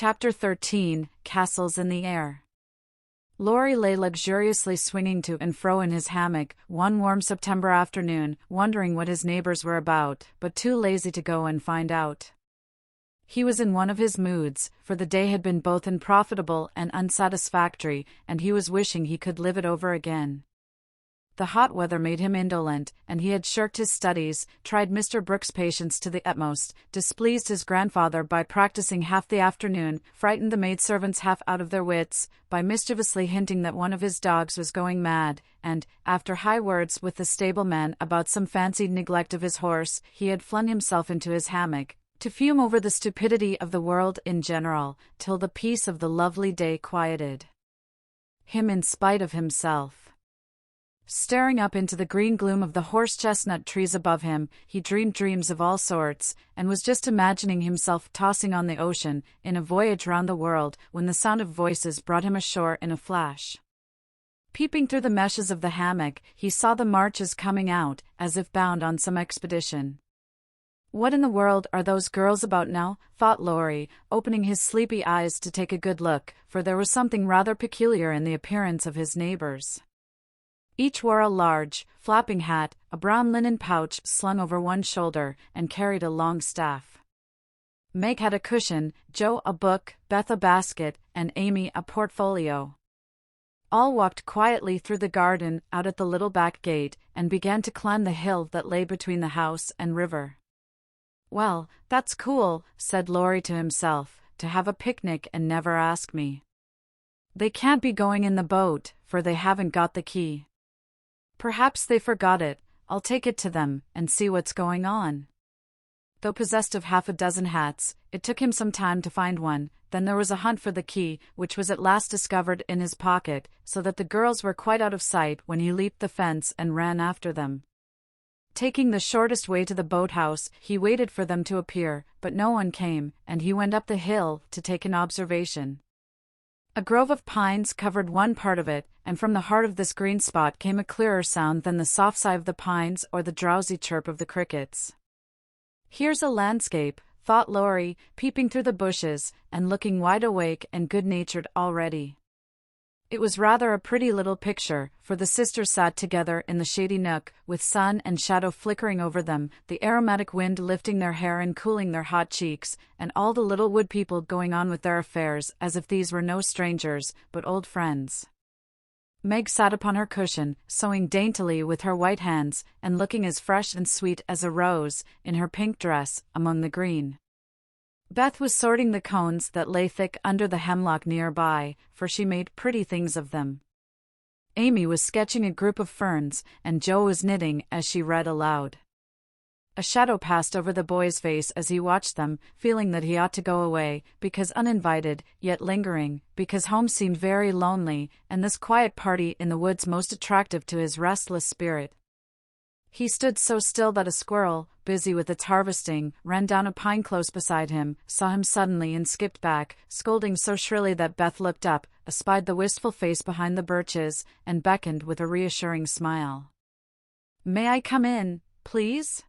Chapter 13, Castles in the Air. Laurie lay luxuriously swinging to and fro in his hammock one warm September afternoon, wondering what his neighbors were about, but too lazy to go and find out. He was in one of his moods, for the day had been both unprofitable and unsatisfactory, and he was wishing he could live it over again. The hot weather made him indolent, and he had shirked his studies, tried Mr. Brooks' patience to the utmost, displeased his grandfather by practicing half the afternoon, frightened the maidservants half out of their wits, by mischievously hinting that one of his dogs was going mad, and, after high words with the stableman about some fancied neglect of his horse, he had flung himself into his hammock, to fume over the stupidity of the world in general, till the peace of the lovely day quieted him in spite of himself. Staring up into the green gloom of the horse-chestnut trees above him, he dreamed dreams of all sorts, and was just imagining himself tossing on the ocean, in a voyage round the world, when the sound of voices brought him ashore in a flash. Peeping through the meshes of the hammock, he saw the marches coming out, as if bound on some expedition. "What in the world are those girls about now?" thought Laurie, opening his sleepy eyes to take a good look, for there was something rather peculiar in the appearance of his neighbors. Each wore a large, flapping hat, a brown linen pouch slung over one shoulder, and carried a long staff. Meg had a cushion, Joe a book, Beth a basket, and Amy a portfolio. All walked quietly through the garden, out at the little back gate, and began to climb the hill that lay between the house and river. "Well, that's cool," said Laurie to himself, "to have a picnic and never ask me. They can't be going in the boat, for they haven't got the key. Perhaps they forgot it. I'll take it to them, and see what's going on." Though possessed of half a dozen hats, it took him some time to find one. Then there was a hunt for the key, which was at last discovered in his pocket, so that the girls were quite out of sight when he leaped the fence and ran after them. Taking the shortest way to the boathouse, he waited for them to appear, but no one came, and he went up the hill to take an observation. A grove of pines covered one part of it, and from the heart of this green spot came a clearer sound than the soft sigh of the pines or the drowsy chirp of the crickets. "Here's a landscape," thought Laurie, peeping through the bushes, and looking wide awake and good-natured already. It was rather a pretty little picture, for the sisters sat together in the shady nook, with sun and shadow flickering over them, the aromatic wind lifting their hair and cooling their hot cheeks, and all the little wood people going on with their affairs as if these were no strangers, but old friends. Meg sat upon her cushion, sewing daintily with her white hands, and looking as fresh and sweet as a rose, in her pink dress, among the green. Beth was sorting the cones that lay thick under the hemlock nearby, for she made pretty things of them. Amy was sketching a group of ferns, and Joe was knitting as she read aloud. A shadow passed over the boy's face as he watched them, feeling that he ought to go away, because uninvited, yet lingering, because home seemed very lonely, and this quiet party in the woods most attractive to his restless spirit. He stood so still that a squirrel, busy with its harvesting, ran down a pine close beside him, saw him suddenly and skipped back, scolding so shrilly that Beth looked up, espied the wistful face behind the birches, and beckoned with a reassuring smile. "May I come in, please?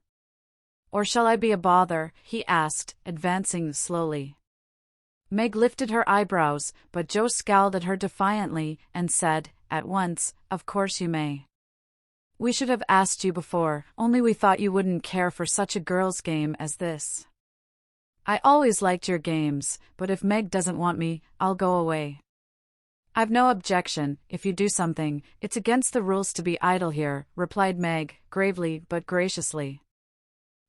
Or shall I be a bother?" he asked, advancing slowly. Meg lifted her eyebrows, but Joe scowled at her defiantly, and said, at once, "Of course you may. We should have asked you before, only we thought you wouldn't care for such a girl's game as this. I always liked your games, but if Meg doesn't want me, I'll go away." "I've no objection, if you do something. It's against the rules to be idle here," replied Meg, gravely but graciously.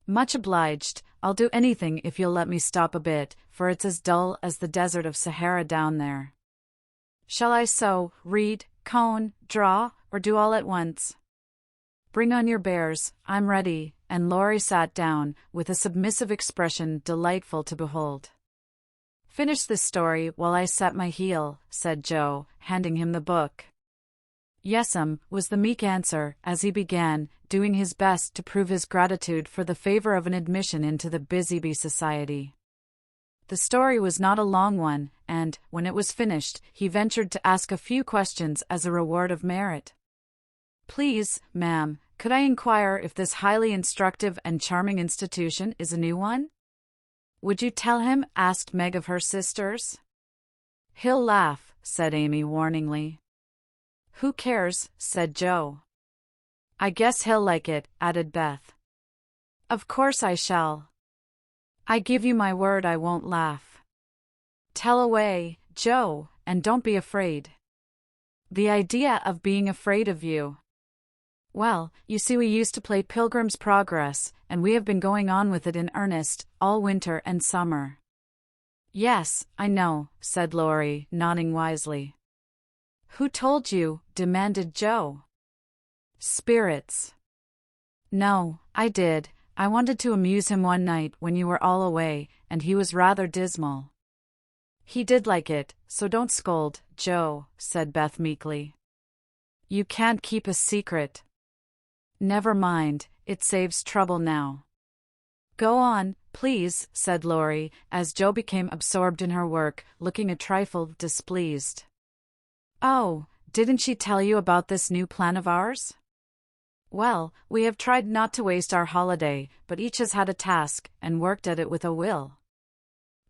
"Much obliged. I'll do anything if you'll let me stop a bit, for it's as dull as the desert of Sahara down there. Shall I sew, read, cone, draw, or do all at once?" "Bring on your bears, I'm ready," and Laurie sat down, with a submissive expression delightful to behold. "Finish this story while I set my heel," said Joe, handing him the book. "Yes'm," was the meek answer, as he began, doing his best to prove his gratitude for the favor of an admission into the Busy Bee Society. The story was not a long one, and, when it was finished, he ventured to ask a few questions as a reward of merit. "Please, ma'am, could I inquire if this highly instructive and charming institution is a new one?" Would you tell him? Asked Meg of her sisters. He'll laugh, said Amy warningly. Who cares? Said Jo. I guess he'll like it, added Beth. Of course I shall. I give you my word I won't laugh. Tell away, Jo, and don't be afraid. The idea of being afraid of you. Well, you see, we used to play Pilgrim's Progress, and we have been going on with it in earnest, all winter and summer. Yes, I know, said Laurie, nodding wisely. Who told you? Demanded Jo. Spirits. No, I did. I wanted to amuse him one night when you were all away, and he was rather dismal. He did like it, so don't scold, Jo, said Beth meekly. You can't keep a secret. Never mind, it saves trouble now. Go on, please, said Laurie, as Jo became absorbed in her work, looking a trifle displeased. Oh, didn't she tell you about this new plan of ours? Well, we have tried not to waste our holiday, but each has had a task and worked at it with a will.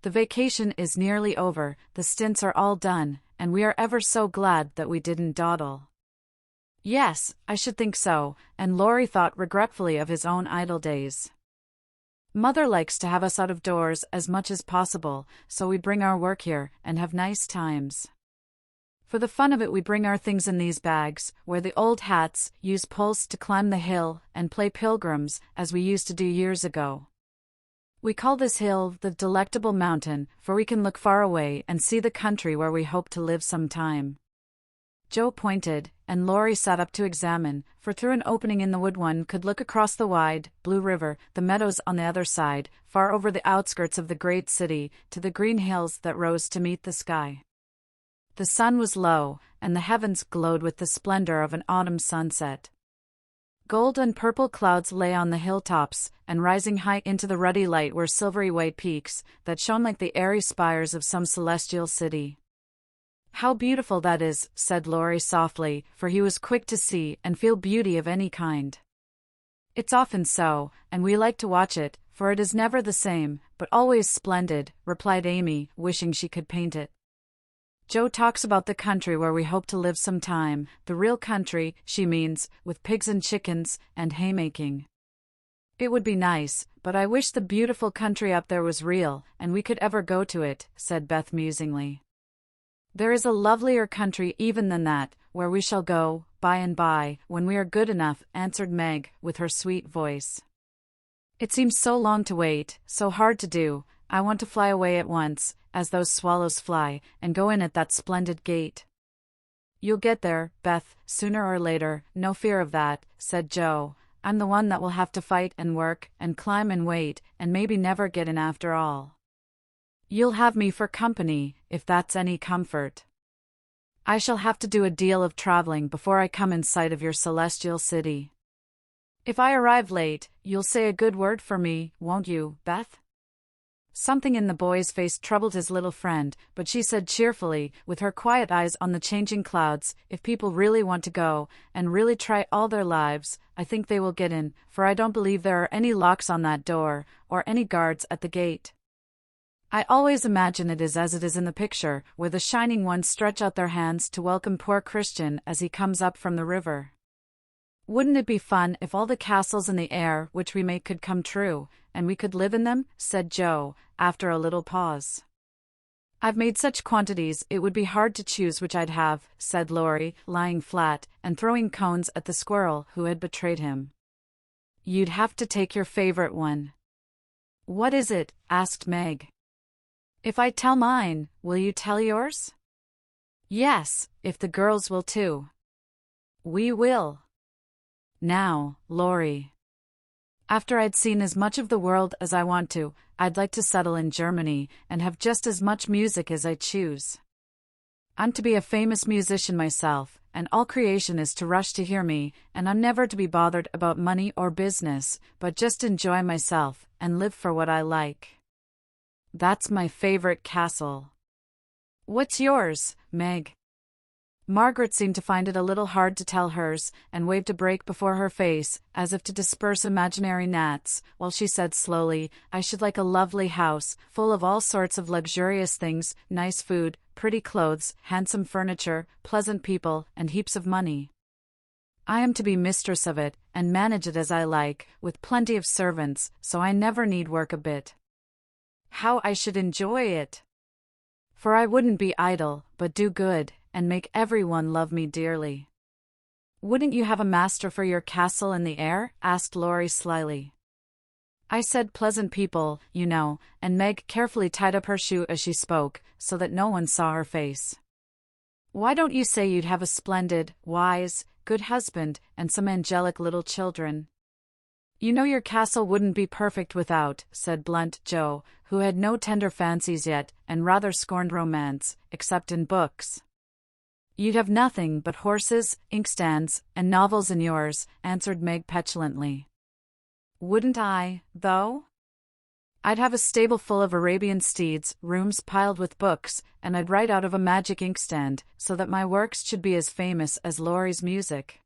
The vacation is nearly over, the stints are all done, and we are ever so glad that we didn't dawdle. Yes, I should think so, and Laurie thought regretfully of his own idle days. Mother likes to have us out of doors as much as possible, so we bring our work here and have nice times. For the fun of it, we bring our things in these bags, wear the old hats, use poles to climb the hill, and play pilgrims, as we used to do years ago. We call this hill the Delectable Mountain, for we can look far away and see the country where we hope to live some time. Jo pointed, and Laurie sat up to examine, for through an opening in the wood one could look across the wide, blue river, the meadows on the other side, far over the outskirts of the great city, to the green hills that rose to meet the sky. The sun was low, and the heavens glowed with the splendor of an autumn sunset. Gold and purple clouds lay on the hilltops, and rising high into the ruddy light were silvery white peaks that shone like the airy spires of some celestial city. How beautiful that is, said Laurie softly, for he was quick to see and feel beauty of any kind. It's often so, and we like to watch it, for it is never the same, but always splendid, replied Amy, wishing she could paint it. Jo talks about the country where we hope to live some time, the real country, she means, with pigs and chickens, and haymaking. It would be nice, but I wish the beautiful country up there was real, and we could ever go to it, said Beth musingly. There is a lovelier country even than that, where we shall go, by and by, when we are good enough, answered Meg, with her sweet voice. It seems so long to wait, so hard to do. I want to fly away at once, as those swallows fly, and go in at that splendid gate. You'll get there, Beth, sooner or later, no fear of that, said Jo. I'm the one that will have to fight and work, and climb and wait, and maybe never get in after all. You'll have me for company, if that's any comfort. I shall have to do a deal of traveling before I come in sight of your celestial city. If I arrive late, you'll say a good word for me, won't you, Beth? Something in the boy's face troubled his little friend, but she said cheerfully, with her quiet eyes on the changing clouds, if people really want to go, and really try all their lives, I think they will get in, for I don't believe there are any locks on that door, or any guards at the gate. I always imagine it is as it is in the picture, where the shining ones stretch out their hands to welcome poor Christian as he comes up from the river. Wouldn't it be fun if all the castles in the air which we make could come true, and we could live in them? Said Jo, after a little pause. I've made such quantities it would be hard to choose which I'd have, said Laurie, lying flat, and throwing cones at the squirrel who had betrayed him. You'd have to take your favorite one. What is it? Asked Meg. If I tell mine, will you tell yours? Yes, if the girls will too. We will. Now, Laurie. After I'd seen as much of the world as I want to, I'd like to settle in Germany and have just as much music as I choose. I'm to be a famous musician myself, and all creation is to rush to hear me, and I'm never to be bothered about money or business, but just enjoy myself and live for what I like. That's my favorite castle. What's yours, Meg? Margaret seemed to find it a little hard to tell hers, and waved a break before her face, as if to disperse imaginary gnats, while she said slowly, "I should like a lovely house, full of all sorts of luxurious things, nice food, pretty clothes, handsome furniture, pleasant people, and heaps of money. I am to be mistress of it, and manage it as I like, with plenty of servants, so I never need work a bit. How I should enjoy it! For I wouldn't be idle, but do good, and make everyone love me dearly." "Wouldn't you have a master for your castle in the air?" asked Laurie slyly. "I said pleasant people, you know," and Meg carefully tied up her shoe as she spoke, so that no one saw her face. "Why don't you say you'd have a splendid, wise, good husband, and some angelic little children?" "You know your castle wouldn't be perfect without," said blunt Joe, who had no tender fancies yet, and rather scorned romance, except in books. "You'd have nothing but horses, inkstands, and novels in yours," answered Meg petulantly. "Wouldn't I, though? I'd have a stable full of Arabian steeds, rooms piled with books, and I'd write out of a magic inkstand, so that my works should be as famous as Laurie's music.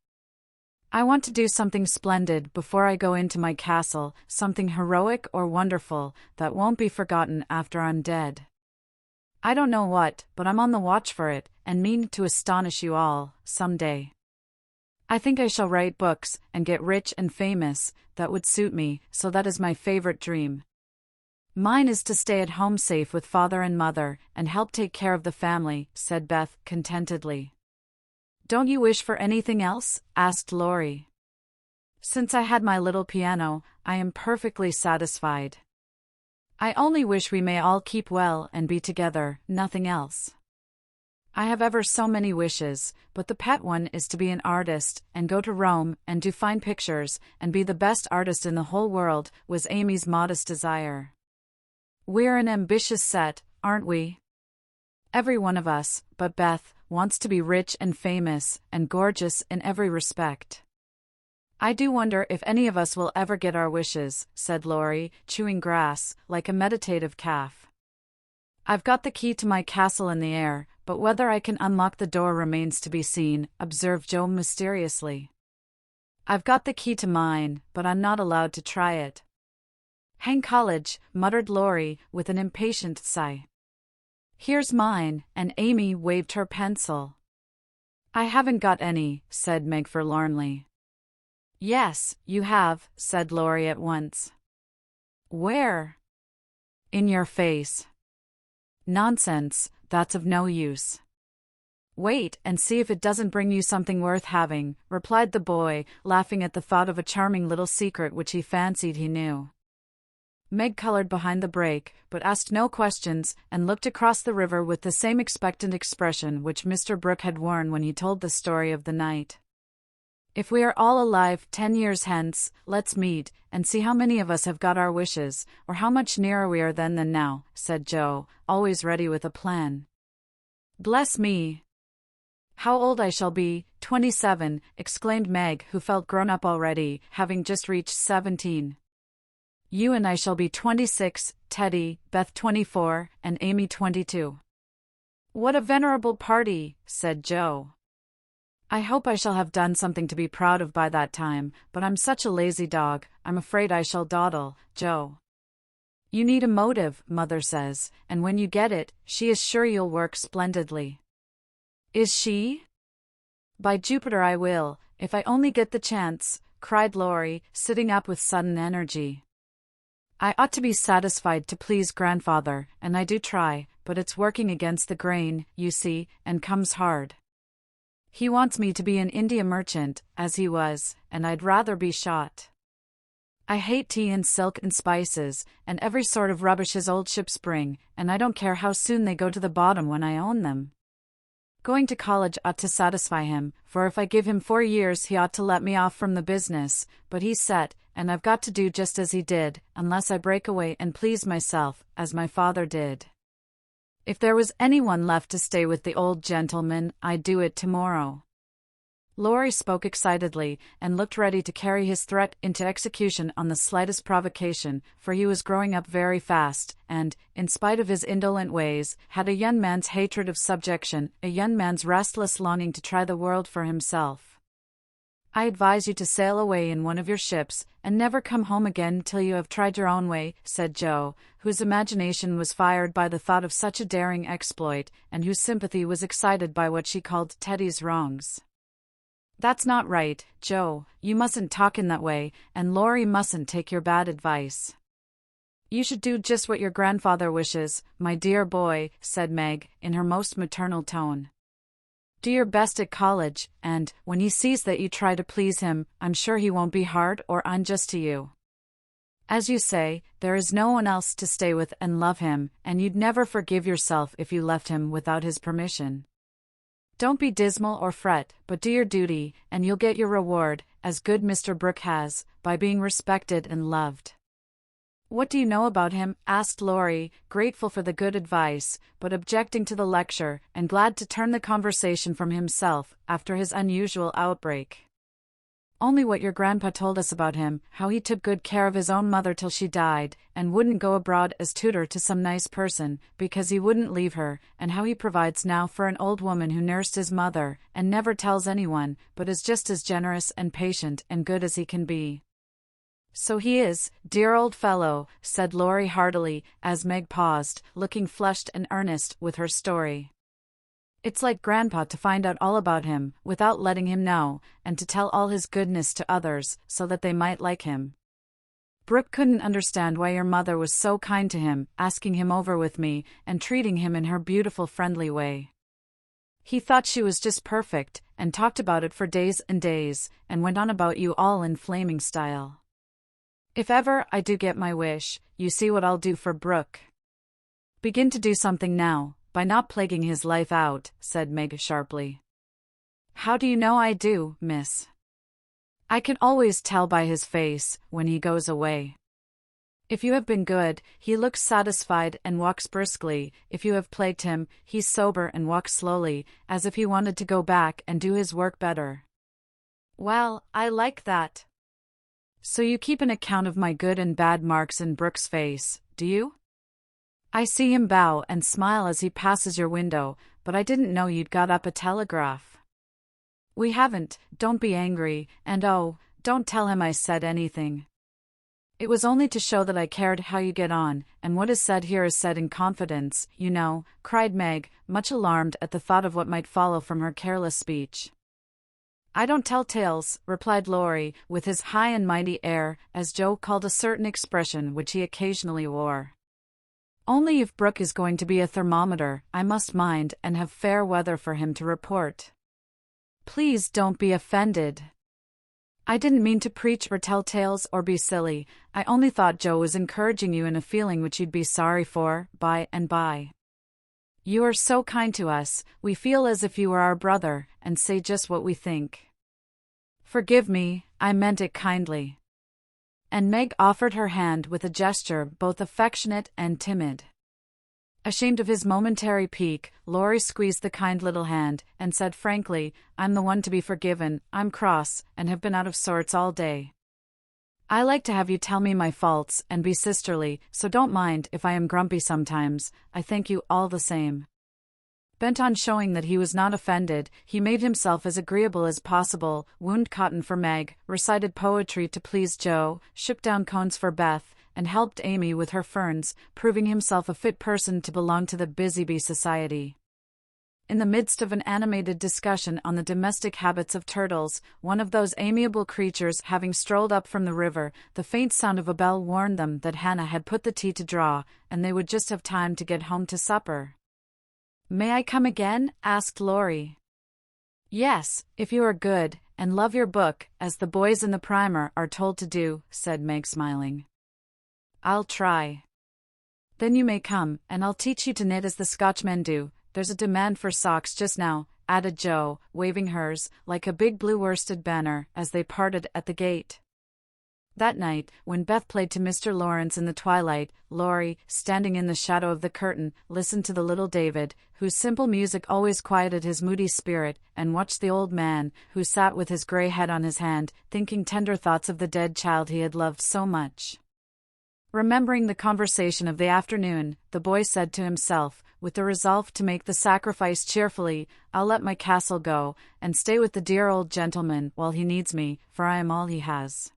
I want to do something splendid before I go into my castle, something heroic or wonderful, that won't be forgotten after I'm dead. I don't know what, but I'm on the watch for it, and mean to astonish you all, some day. I think I shall write books, and get rich and famous. That would suit me, so that is my favorite dream. Mine is to stay at home safe with father and mother, and help take care of the family," said Beth contentedly. "Don't you wish for anything else?" asked Laurie. "Since I had my little piano, I am perfectly satisfied. I only wish we may all keep well and be together, nothing else. I have ever so many wishes, but the pet one is to be an artist, and go to Rome, and do fine pictures, and be the best artist in the whole world," was Amy's modest desire. "We're an ambitious set, aren't we? Every one of us, but Beth, wants to be rich and famous, and gorgeous in every respect. I do wonder if any of us will ever get our wishes," said Laurie, chewing grass, like a meditative calf. "I've got the key to my castle in the air, but whether I can unlock the door remains to be seen," observed Joe mysteriously. "I've got the key to mine, but I'm not allowed to try it." "Hang college," muttered Laurie, with an impatient sigh. "Here's mine," and Amy waved her pencil. "I haven't got any," said Meg forlornly. "Yes, you have," said Laurie at once. "Where?" "In your face." "Nonsense, that's of no use." "Wait and see if it doesn't bring you something worth having," replied the boy, laughing at the thought of a charming little secret which he fancied he knew. Meg colored behind the break, but asked no questions, and looked across the river with the same expectant expression which Mr. Brooke had worn when he told the story of the night. "If we are all alive 10 years hence, let's meet, and see how many of us have got our wishes, or how much nearer we are then than now," said Joe, always ready with a plan. "Bless me! How old I shall be, 27, exclaimed Meg, who felt grown up already, having just reached 17. "You and I shall be 26, Teddy, Beth 24, and Amy 22. "What a venerable party," said Joe. "I hope I shall have done something to be proud of by that time, but I'm such a lazy dog, I'm afraid I shall dawdle, Joe." "You need a motive, Mother says, and when you get it, she is sure you'll work splendidly." "Is she? By Jupiter I will, if I only get the chance," cried Laurie, sitting up with sudden energy. "I ought to be satisfied to please grandfather, and I do try, but it's working against the grain, you see, and comes hard. He wants me to be an India merchant, as he was, and I'd rather be shot. I hate tea and silk and spices, and every sort of rubbish his old ships bring, and I don't care how soon they go to the bottom when I own them. Going to college ought to satisfy him, for if I give him 4 years he ought to let me off from the business, but he's set, and I've got to do just as he did, unless I break away and please myself, as my father did. If there was anyone left to stay with the old gentleman, I'd do it tomorrow. Laurie spoke excitedly, and looked ready to carry his threat into execution on the slightest provocation, for he was growing up very fast, and, in spite of his indolent ways, had a young man's hatred of subjection, a young man's restless longing to try the world for himself. "I advise you to sail away in one of your ships, and never come home again till you have tried your own way," said Joe, whose imagination was fired by the thought of such a daring exploit, and whose sympathy was excited by what she called Teddy's wrongs. "That's not right, Joe, you mustn't talk in that way, and Laurie mustn't take your bad advice." "You should do just what your grandfather wishes, my dear boy," said Meg, in her most maternal tone. "Do your best at college, and, when he sees that you try to please him, I'm sure he won't be hard or unjust to you. As you say, there is no one else to stay with and love him, and you'd never forgive yourself if you left him without his permission. Don't be dismal or fret, but do your duty, and you'll get your reward, as good Mr. Brooke has, by being respected and loved." "What do you know about him?" asked Laurie, grateful for the good advice, but objecting to the lecture, and glad to turn the conversation from himself, after his unusual outbreak. "Only what your grandpa told us about him, how he took good care of his own mother till she died, and wouldn't go abroad as tutor to some nice person, because he wouldn't leave her, and how he provides now for an old woman who nursed his mother, and never tells anyone, but is just as generous and patient and good as he can be." "So he is, dear old fellow," said Laurie heartily, as Meg paused, looking flushed and earnest with her story. "It's like Grandpa to find out all about him, without letting him know, and to tell all his goodness to others, so that they might like him. Brooke couldn't understand why your mother was so kind to him, asking him over with me, and treating him in her beautiful friendly way. He thought she was just perfect, and talked about it for days and days, and went on about you all in flaming style. If ever I do get my wish, you see what I'll do for Brooke." "Begin to do something now, by not plaguing his life out," said Meg sharply. "How do you know I do, miss?" "I can always tell by his face, when he goes away. If you have been good, he looks satisfied and walks briskly. If you have plagued him, he's sober and walks slowly, as if he wanted to go back and do his work better." "Well, I like that. So you keep an account of my good and bad marks in Brooke's face, do you? I see him bow and smile as he passes your window, but I didn't know you'd got up a telegraph." "We haven't, don't be angry, and oh, don't tell him I said anything. It was only to show that I cared how you get on, and what is said here is said in confidence, you know," cried Meg, much alarmed at the thought of what might follow from her careless speech. "I don't tell tales," replied Laurie, with his high and mighty air, as Joe called a certain expression which he occasionally wore. "Only if Brooke is going to be a thermometer, I must mind and have fair weather for him to report. Please don't be offended. I didn't mean to preach or tell tales or be silly. I only thought Joe was encouraging you in a feeling which you'd be sorry for, by and by. You are so kind to us, we feel as if you were our brother, and say just what we think. Forgive me, I meant it kindly." And Meg offered her hand with a gesture both affectionate and timid. Ashamed of his momentary pique, Laurie squeezed the kind little hand, and said frankly, "I'm the one to be forgiven, I'm cross, and have been out of sorts all day. I like to have you tell me my faults and be sisterly, so don't mind if I am grumpy sometimes, I thank you all the same." Bent on showing that he was not offended, he made himself as agreeable as possible, wound cotton for Meg, recited poetry to please Joe, shipped down cones for Beth, and helped Amy with her ferns, proving himself a fit person to belong to the Busy Bee Society. In the midst of an animated discussion on the domestic habits of turtles, one of those amiable creatures having strolled up from the river, the faint sound of a bell warned them that Hannah had put the tea to draw, and they would just have time to get home to supper. "May I come again?" asked Laurie. "Yes, if you are good, and love your book, as the boys in the primer are told to do," said Meg smiling. "I'll try." "Then you may come, and I'll teach you to knit as the Scotchmen do. There's a demand for socks just now," added Joe, waving hers, like a big blue worsted banner, as they parted at the gate. That night, when Beth played to Mr. Lawrence in the twilight, Laurie, standing in the shadow of the curtain, listened to the little David, whose simple music always quieted his moody spirit, and watched the old man, who sat with his gray head on his hand, thinking tender thoughts of the dead child he had loved so much. Remembering the conversation of the afternoon, the boy said to himself, with the resolve to make the sacrifice cheerfully, "I'll let my castle go, and stay with the dear old gentleman while he needs me, for I am all he has."